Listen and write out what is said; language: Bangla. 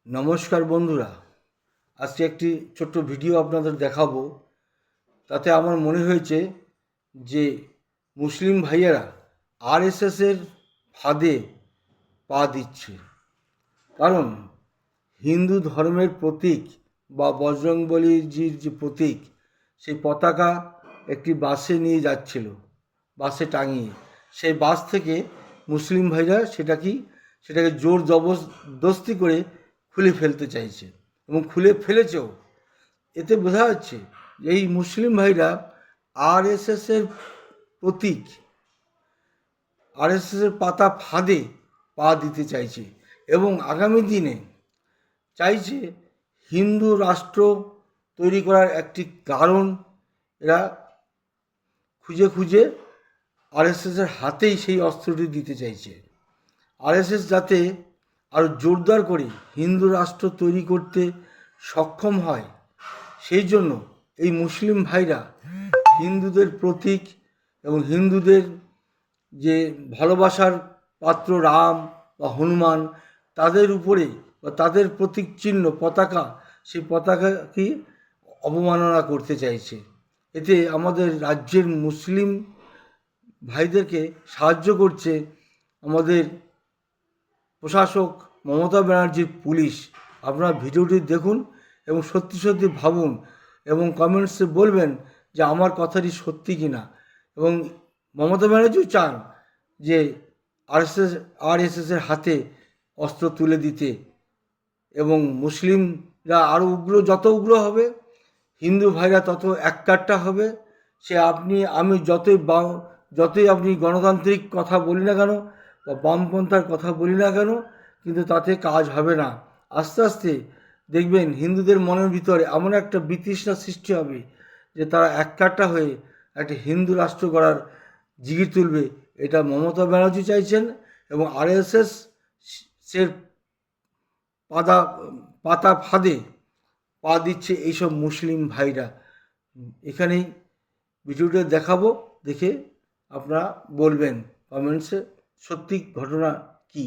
নমস্কার বন্ধুরা, আজকে একটি ছোট্ট ভিডিও আপনাদের দেখাবো। তাতে আমার মনে হয়েছে যে মুসলিম ভাইয়েরা আরএসএসের ফাঁদে পা দিচ্ছে। কারণ হিন্দু ধর্মের প্রতীক বা বজরংবলীজির যে প্রতীক, সেই পতাকা একটি বাসে নিয়ে যাচ্ছিল, বাসে টাঙিয়ে। সেই বাস থেকে মুসলিম ভাইরা সেটাকে জোর জবরদস্তি করে খুলে ফেলতে চাইছে এবং খুলে ফেলেছেও। এতে বোঝা যাচ্ছে যে এই মুসলিম ভাইরা আরএসএসের প্রতীক, আরএসএসের পাতা ফাঁদে পা দিতে চাইছে এবং আগামী দিনে চাইছে হিন্দু রাষ্ট্র তৈরি করার একটি কারণ এরা খুঁজে খুঁজে আরএসএসের হাতেই সেই অস্ত্রটি দিতে চাইছে। আরএসএস যাতে আরও জোরদার করে হিন্দু রাষ্ট্র তৈরি করতে সক্ষম হয়, সেই জন্য এই মুসলিম ভাইরা হিন্দুদের প্রতীক এবং হিন্দুদের যে ভালোবাসার পাত্র রাম বা হনুমান, তাদের উপরে বা তাদের প্রতীক চিহ্ন পতাকা, সেই পতাকাকে অবমাননা করতে চাইছে। এতে আমাদের রাজ্যের মুসলিম ভাইদেরকে সাহায্য করছে আমাদের প্রশাসক মমতা ব্যানার্জির পুলিশ। আপনারা ভিডিওটি দেখুন এবং সত্যি সত্যি ভাবুন এবং কমেন্টসে বলবেন যে আমার কথাটি সত্যি কি না। এবং মমতা ব্যানার্জিও চান যে আরএসএসের হাতে অস্ত্র তুলে দিতে এবং মুসলিমরা আরও যত উগ্র হবে, হিন্দু ভাইরা তত এককাট্টা হবে। সে আপনি আমি যতই আপনি গণতান্ত্রিক কথা বলি না কেন বা বামপন্থার কথা বলি না কেন, কিন্তু তাতে কাজ হবে না। আস্তে আস্তে দেখবেন হিন্দুদের মনের ভিতরে এমন একটা বিতৃষ্ণা সৃষ্টি হবে যে তারা এককাট্টা হয়ে একটা হিন্দু রাষ্ট্র গড়ার জিগির তুলবে। এটা মমতা ব্যানার্জি চাইছেন এবং আরএসএস এর পাতা ফাঁদে পা দিচ্ছে এইসব মুসলিম ভাইরা। এখানেই ভিডিওটা দেখাবো, দেখে আপনারা বলবেন কমেন্টসে সত্যি ঘটনা কী।